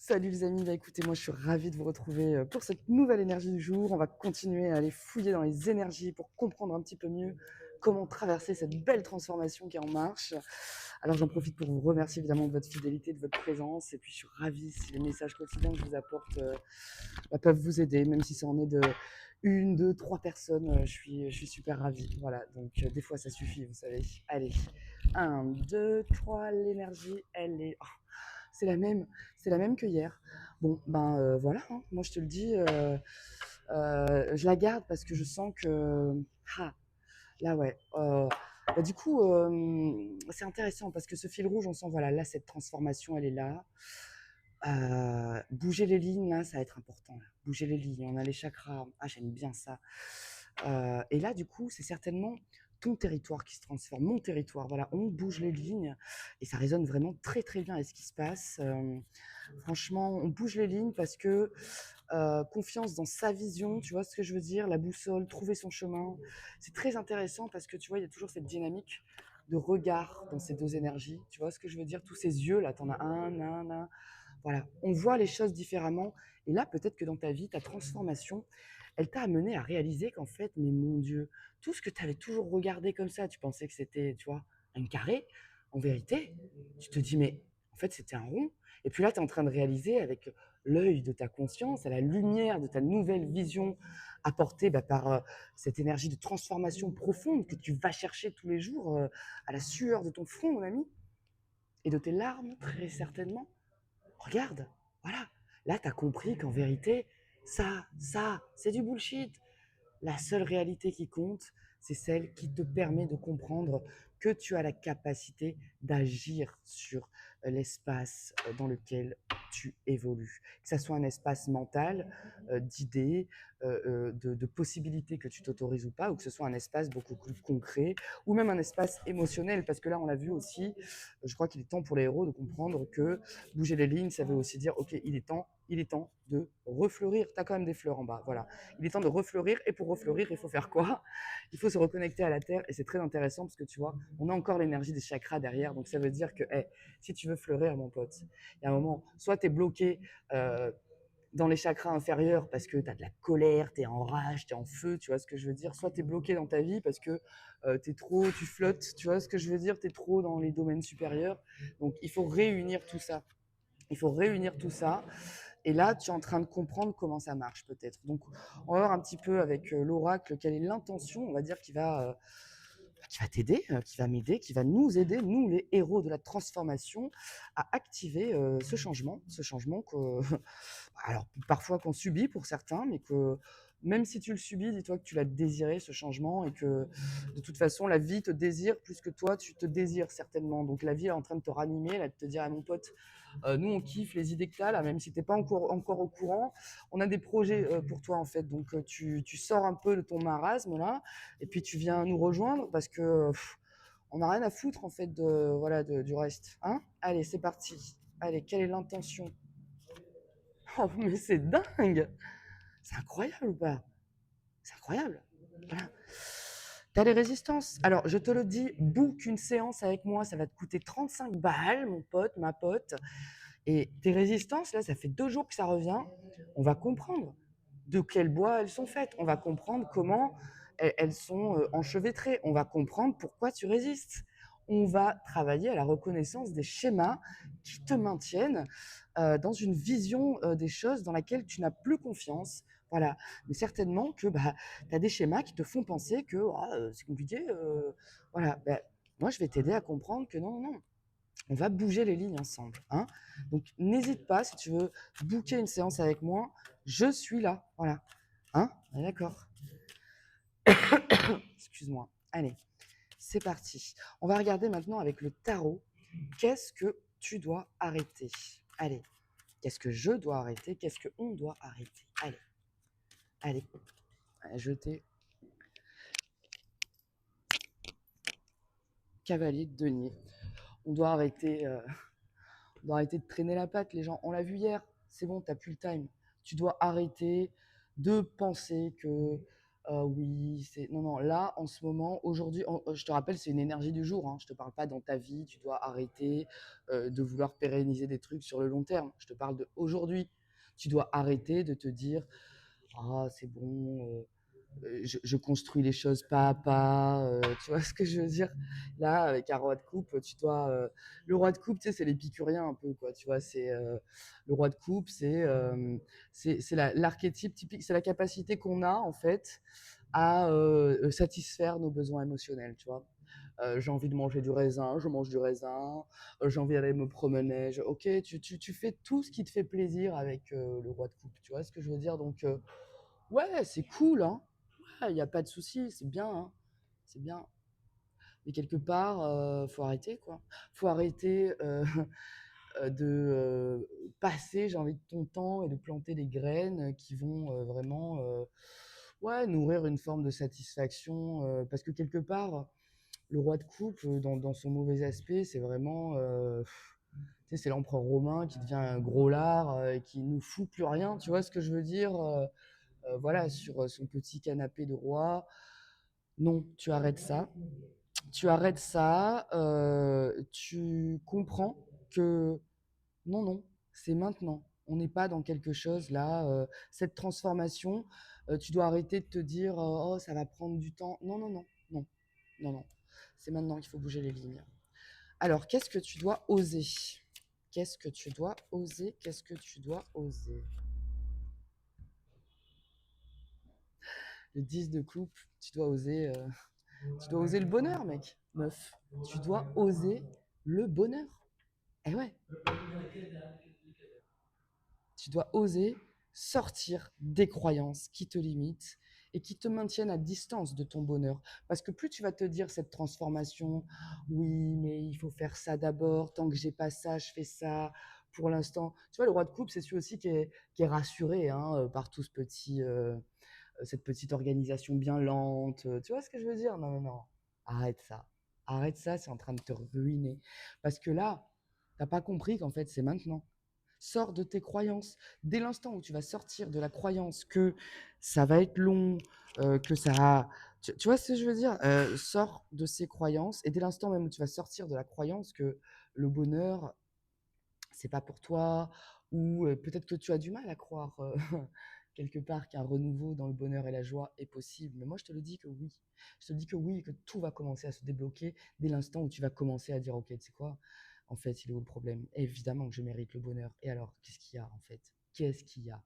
Salut les amis, bah écoutez, moi je suis ravie de vous retrouver pour cette nouvelle énergie du jour. On va continuer à aller fouiller dans les énergies pour comprendre un petit peu mieux comment traverser cette belle transformation qui est en marche. Alors j'en profite pour vous remercier évidemment de votre fidélité, de votre présence. Et puis je suis ravie si les messages quotidiens que je vous apporte peuvent vous aider, même si ça en est de une, deux, trois personnes. Je suis super ravie. Voilà, donc des fois ça suffit, vous savez. Allez, un, deux, trois, l'énergie, elle est... oh, c'est la même que hier. Bon, ben voilà, hein. Moi je te le dis, je la garde parce que je sens que... Ah, là ouais. Bah, du coup, c'est intéressant parce que ce fil rouge, on sent, voilà, là, cette transformation, elle est là. Bouger les lignes, là, ça va être important. Là. Bouger les lignes, on a les chakras. Ah, j'aime bien ça. Et là, du coup, c'est certainement ton territoire qui se transforme, mon territoire. Voilà, on bouge les lignes et ça résonne vraiment très très bien avec ce qui se passe. Franchement, on bouge les lignes parce que confiance dans sa vision, tu vois ce que je veux dire, la boussole, trouver son chemin. C'est très intéressant parce que tu vois, il y a toujours cette dynamique de regard dans ces deux énergies. Tu vois ce que je veux dire, tous ces yeux là, t'en as un. Voilà, on voit les choses différemment. Et là, peut-être que dans ta vie, ta transformation, elle t'a amené à réaliser qu'en fait, mais mon Dieu, tout ce que tu avais toujours regardé comme ça, tu pensais que c'était, tu vois, un carré, en vérité, tu te dis, mais en fait, c'était un rond. Et puis là, tu es en train de réaliser avec l'œil de ta conscience, à la lumière de ta nouvelle vision apportée par cette énergie de transformation profonde que tu vas chercher tous les jours à la sueur de ton front, mon ami, et de tes larmes, très certainement. Regarde, voilà. Là, tu as compris qu'en vérité, ça, c'est du bullshit. La seule réalité qui compte, c'est celle qui te permet de comprendre que tu as la capacité d'agir sur l'espace dans lequel tu évolues. Que ce soit un espace mental, d'idées, de possibilités que tu t'autorises ou pas, ou que ce soit un espace beaucoup plus concret, ou même un espace émotionnel, parce que là, on l'a vu aussi, je crois qu'il est temps pour les héros de comprendre que bouger les lignes, ça veut aussi dire, ok, il est temps de refleurir. Tu as quand même des fleurs en bas, voilà. Il est temps de refleurir. Et pour refleurir, il faut faire quoi? Il faut se reconnecter à la terre. Et c'est très intéressant parce que tu vois, on a encore l'énergie des chakras derrière. Donc ça veut dire que hey, si tu veux fleurir, mon pote, il y a un moment, soit tu es bloqué dans les chakras inférieurs parce que tu as de la colère, tu es en rage, tu es en feu, tu vois ce que je veux dire. Soit tu es bloqué dans ta vie parce que tu flottes, tu vois ce que je veux dire, tu es trop dans les domaines supérieurs. Donc il faut réunir tout ça. Il faut réunir tout ça. Et là, tu es en train de comprendre comment ça marche peut-être. Donc, on va voir un petit peu avec l'oracle quelle est l'intention, on va dire, qui va t'aider, qui va m'aider, qui va nous aider, nous les héros de la transformation, à activer ce changement que, alors parfois qu'on subit pour certains, mais que même si tu le subis, dis-toi que tu l'as désiré ce changement et que de toute façon la vie te désire plus que toi tu te désires certainement. Donc la vie est en train de te ranimer, là, de te dire à mon pote, nous on kiffe les idées que tu as là, même si t'es pas encore au courant, on a des projets pour toi en fait. Donc tu sors un peu de ton marasme là et puis tu viens nous rejoindre parce que on n'a rien à foutre en fait du reste. Hein, allez, c'est parti. Allez, quelle est l'intention? Oh, mais c'est dingue! C'est incroyable ou pas? C'est incroyable. Voilà. T'as les résistances. Alors, je te le dis, book une séance avec moi, ça va te coûter 35 balles, mon pote, ma pote. Et tes résistances, là, ça fait 2 jours que ça revient. On va comprendre de quel bois elles sont faites. On va comprendre comment elles sont enchevêtrées. On va comprendre pourquoi tu résistes. On va travailler à la reconnaissance des schémas qui te maintiennent dans une vision des choses dans laquelle tu n'as plus confiance. Voilà. Mais certainement que tu as des schémas qui te font penser que c'est compliqué. Voilà. Moi, je vais t'aider à comprendre que non, non, on va bouger les lignes ensemble. Hein. Donc, n'hésite pas, si tu veux booker une séance avec moi, je suis là. Voilà. Hein. D'accord. Excuse-moi. Allez, c'est parti. On va regarder maintenant avec le tarot. Qu'est-ce que tu dois arrêter? Allez. Qu'est-ce que je dois arrêter? Qu'est-ce qu'on doit arrêter? Allez. Jeter. Cavalier de denier. On doit arrêter de traîner la patte, les gens. On l'a vu hier, c'est bon, t'as plus le time. Tu dois arrêter de penser que Oui, c'est non, non, là, en ce moment, aujourd'hui, je te rappelle, c'est une énergie du jour, hein. Je te parle pas dans ta vie, tu dois arrêter, de vouloir pérenniser des trucs sur le long terme. Je te parle d'aujourd'hui. Tu dois arrêter de te dire: «Ah, c'est bon, je construis les choses pas à pas», tu vois ce que je veux dire? Là, avec un roi de coupe, tu dois, le roi de coupe, tu sais, c'est l'épicurien un peu, quoi, tu vois? Le roi de coupe, c'est l'archétype typique, c'est la capacité qu'on a, en fait, à satisfaire nos besoins émotionnels, tu vois? J'ai envie de manger du raisin, je mange du raisin. J'ai envie d'aller me promener. Ok, tu fais tout ce qui te fait plaisir avec le roi de coupe. Tu vois ce que je veux dire? Donc, ouais, c'est cool, hein. Il n'y a pas de souci, c'est bien, hein. C'est bien. Mais quelque part, faut arrêter, quoi. Faut arrêter de passer, j'ai envie de ton temps et de planter des graines qui vont vraiment ouais, nourrir une forme de satisfaction. Parce que quelque part, le roi de coupe, dans son mauvais aspect, c'est vraiment, tu sais, c'est l'empereur romain qui devient un gros lard et qui nous fout plus rien. Tu vois ce que je veux dire? Voilà, sur son petit canapé de roi. Non, tu arrêtes ça. Tu arrêtes ça. Tu comprends que non, non, c'est maintenant. On n'est pas dans quelque chose là. Cette transformation, tu dois arrêter de te dire oh, ça va prendre du temps. Non, non, non, non, non, non. C'est maintenant qu'il faut bouger les lignes. Alors, qu'est-ce que tu dois oser? Qu'est-ce que tu dois oser? Qu'est-ce que tu dois oser? Le 10 de coupe, tu dois oser le bonheur, mec, meuf. Tu dois oser le bonheur. Eh ouais, tu dois oser sortir des croyances qui te limitent et qui te maintiennent à distance de ton bonheur. Parce que plus tu vas te dire cette transformation, oui, mais il faut faire ça d'abord, tant que j'ai pas ça, je fais ça. Pour l'instant, tu vois, le roi de coupe, c'est celui aussi qui est rassuré hein, par tout ce petit, cette petite organisation bien lente. Tu vois ce que je veux dire? Non, non, non. Arrête ça. Arrête ça, c'est en train de te ruiner. Parce que là, t'as pas compris qu'en fait, c'est maintenant. Sors de tes croyances. Dès l'instant où tu vas sortir de la croyance que ça va être long, que ça. Tu vois ce que je veux dire? Sors de ces croyances. Et dès l'instant même où tu vas sortir de la croyance que le bonheur, c'est pas pour toi, ou peut-être que tu as du mal à croire quelque part qu'un renouveau dans le bonheur et la joie est possible. Mais moi, je te le dis que oui. Je te le dis que oui, que tout va commencer à se débloquer dès l'instant où tu vas commencer à dire, ok, tu sais quoi, en fait, il est où le problème? Évidemment que je mérite le bonheur. Et alors, qu'est-ce qu'il y a en fait? Qu'est-ce qu'il y a?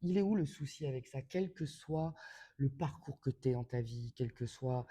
Il est où le souci avec ça? Quel que soit le parcours que tu es dans ta vie, quel que soit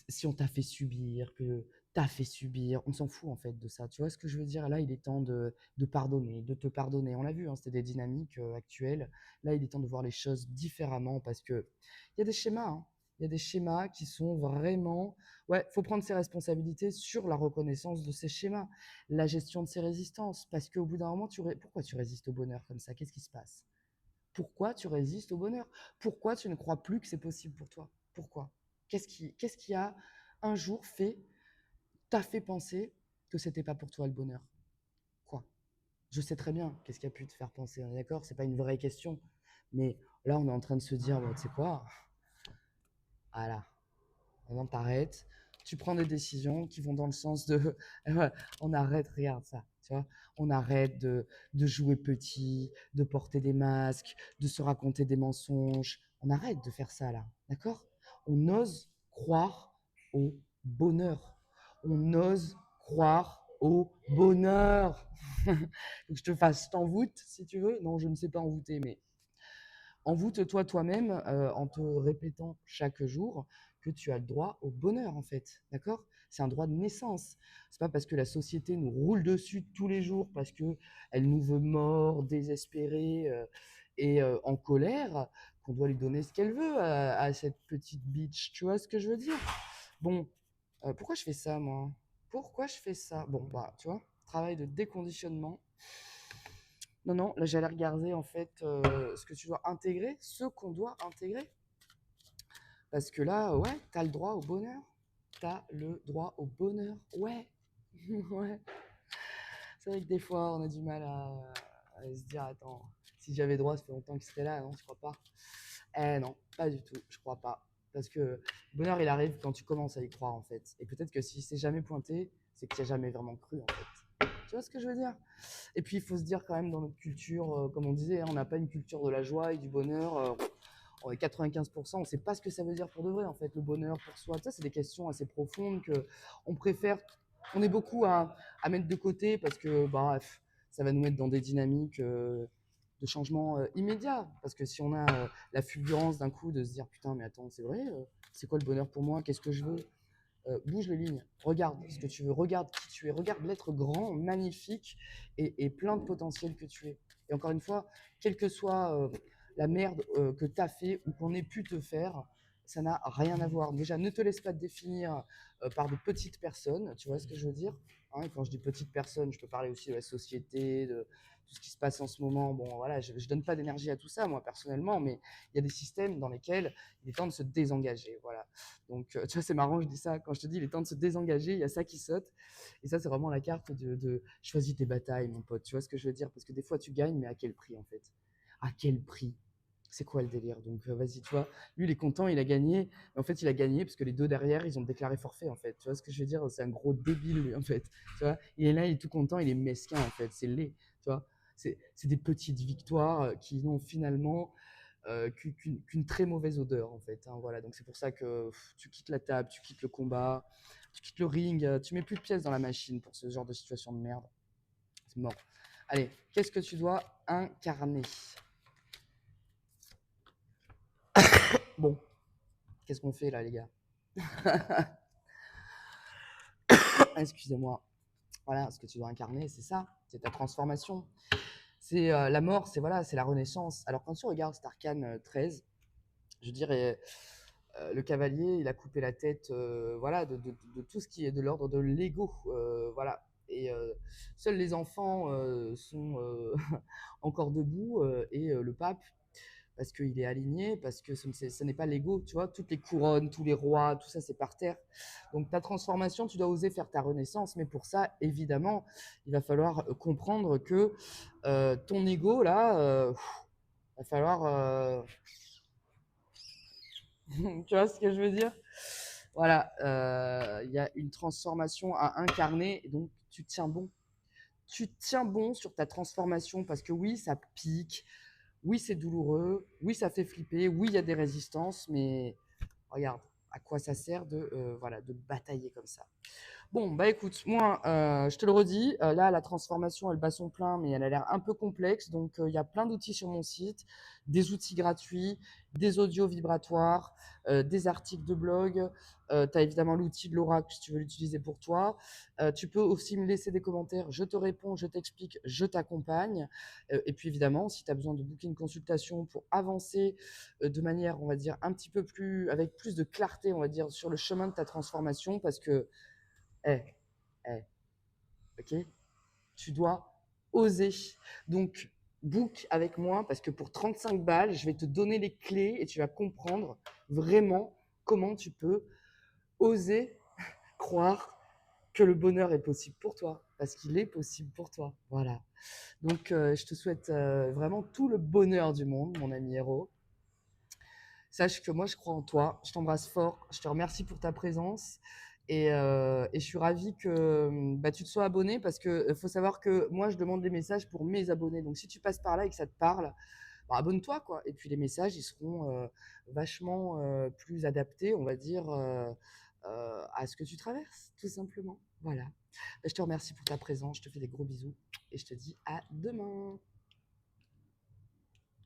si on t'a fait subir, que t'as fait subir, on s'en fout en fait de ça. Tu vois ce que je veux dire? Là, il est temps de pardonner, de te pardonner. On l'a vu, hein, c'était des dynamiques actuelles. Là, il est temps de voir les choses différemment parce que il y a des schémas, hein. Il y a des schémas qui sont vraiment. Ouais, faut prendre ses responsabilités sur la reconnaissance de ces schémas, la gestion de ses résistances. Parce qu'au bout d'un moment, pourquoi tu résistes au bonheur comme ça? Qu'est-ce qui se passe? Pourquoi tu résistes au bonheur? Pourquoi tu ne crois plus que c'est possible pour toi? Pourquoi? Qu'est-ce qui a un jour t'a fait penser que c'était pas pour toi le bonheur? Quoi? Je sais très bien qu'est-ce qui a pu te faire penser, on est d'accord? C'est pas une vraie question. Mais là, on est en train de se dire, tu sais quoi? Voilà, maintenant t'arrêtes, tu prends des décisions qui vont dans le sens de, on arrête, regarde ça, tu vois, on arrête de jouer petit, de porter des masques, de se raconter des mensonges, on arrête de faire ça là, d'accord? On ose croire au bonheur, on ose croire au bonheur. Faut que je te fasse t'envoûte si tu veux, non je ne sais pas envoûter, mais envoûte-toi toi-même en te répétant chaque jour que tu as le droit au bonheur, en fait. D'accord? C'est un droit de naissance. C'est pas parce que la société nous roule dessus tous les jours, parce qu'elle nous veut morts, désespérés et en colère, qu'on doit lui donner ce qu'elle veut à cette petite bitch. Tu vois ce que je veux dire? Bon, pourquoi je fais ça, moi? Pourquoi je fais ça? Bon, bah, tu vois, travail de déconditionnement. Non, non, là j'allais regarder en fait ce que tu dois intégrer, ce qu'on doit intégrer. Parce que là, ouais, t'as le droit au bonheur. T'as le droit au bonheur. Ouais. Ouais. C'est vrai que des fois, on a du mal à se dire, attends, si j'avais droit, ça fait longtemps qu'il serait là, non, tu crois pas? Eh non, pas du tout, je crois pas. Parce que le bonheur, il arrive quand tu commences à y croire, en fait. Et peut-être que si c'est jamais pointé, c'est que tu n'y as jamais vraiment cru, en fait. Tu vois ce que je veux dire? Et puis, il faut se dire quand même, dans notre culture, comme on disait, hein, on n'a pas une culture de la joie et du bonheur. On est 95%, on ne sait pas ce que ça veut dire pour de vrai, en fait, le bonheur pour soi. Ça, c'est des questions assez profondes que on préfère, on est beaucoup à mettre de côté parce que bah, ça va nous mettre dans des dynamiques de changement immédiat. Parce que si on a la fulgurance d'un coup de se dire putain, mais attends, c'est vrai, c'est quoi le bonheur pour moi? Qu'est-ce que je veux? Bouge les lignes, regarde ce que tu veux, regarde qui tu es, regarde l'être grand, magnifique et plein de potentiel que tu es. Et encore une fois, quelle que soit la merde que tu as fait ou qu'on ait pu te faire, ça n'a rien à voir. Déjà, ne te laisse pas te définir par de petites personnes, tu vois ce que je veux dire, hein. Et quand je dis petites personnes, je peux parler aussi de la société, de tout ce qui se passe en ce moment. Bon, voilà, je ne donne pas d'énergie à tout ça, moi, personnellement, mais il y a des systèmes dans lesquels il est temps de se désengager. Voilà. Donc, tu vois, c'est marrant, je dis ça. Quand je te dis, il est temps de se désengager, il y a ça qui saute. Et ça, c'est vraiment la carte de choisis tes batailles, mon pote. Tu vois ce que je veux dire? Parce que des fois, tu gagnes, mais à quel prix, en fait? À quel prix? C'est quoi le délire? Donc, vas-y, tu vois. Lui, il est content, il a gagné. Mais en fait, il a gagné parce que les deux derrière, ils ont déclaré forfait, en fait. Tu vois ce que je veux dire? C'est un gros débile, lui, en fait. Tu vois, il est là, il est tout content, il est mesquin, en fait. C'est laid, tu vois. C'est des petites victoires qui n'ont finalement qu'une très mauvaise odeur, en fait, hein, voilà. Donc c'est pour ça que tu quittes la table, tu quittes le combat, tu quittes le ring, tu mets plus de pièces dans la machine pour ce genre de situation de merde. C'est mort. Allez, qu'est-ce que tu dois incarner? Bon, qu'est-ce qu'on fait là, les gars? Excusez-moi. Voilà, ce que tu dois incarner, c'est ça, c'est ta transformation. C'est la mort, c'est voilà, c'est la renaissance. Alors quand tu regardes cet arcane 13, je dirais, le cavalier, il a coupé la tête, voilà, de tout ce qui est de l'ordre de l'ego, voilà. Et seuls les enfants sont encore debout et le pape, parce qu'il est aligné, parce que ce n'est pas l'ego, tu vois. Toutes les couronnes, tous les rois, tout ça, c'est par terre. Donc ta transformation, tu dois oser faire ta renaissance, mais pour ça, évidemment, il va falloir comprendre que ton ego, là, va falloir tu vois ce que je veux dire? Voilà, il y a une transformation à incarner, et donc tu tiens bon. Tu tiens bon sur ta transformation parce que oui, ça pique, oui, c'est douloureux, oui, ça fait flipper, oui, il y a des résistances, mais regarde à quoi ça sert de, voilà, de batailler comme ça. Bon, bah écoute, moi, je te le redis, là, la transformation, elle bat son plein, mais elle a l'air un peu complexe. Donc, il y a plein d'outils sur mon site, des outils gratuits, des audios vibratoires, des articles de blog. Tu as évidemment l'outil de l'oracle si tu veux l'utiliser pour toi. Tu peux aussi me laisser des commentaires, je te réponds, je t'explique, je t'accompagne. Et puis évidemment, si tu as besoin de booker une consultation pour avancer de manière, on va dire, un petit peu plus, avec plus de clarté, on va dire, sur le chemin de ta transformation, parce que eh, ok? Tu dois oser. Donc, book avec moi parce que pour 35 balles, je vais te donner les clés et tu vas comprendre vraiment comment tu peux oser croire que le bonheur est possible pour toi, parce qu'il est possible pour toi. Voilà. Donc, je te souhaite vraiment tout le bonheur du monde, mon ami héros. Sache que moi, je crois en toi. Je t'embrasse fort. Je te remercie pour ta présence. Et je suis ravie que bah, tu te sois abonné parce qu'il faut savoir que moi, je demande des messages pour mes abonnés. Donc, si tu passes par là et que ça te parle, bah, abonne-toi, quoi. Et puis, les messages, ils seront vachement plus adaptés, on va dire, à ce que tu traverses, tout simplement. Voilà. Je te remercie pour ta présence. Je te fais des gros bisous et je te dis à demain.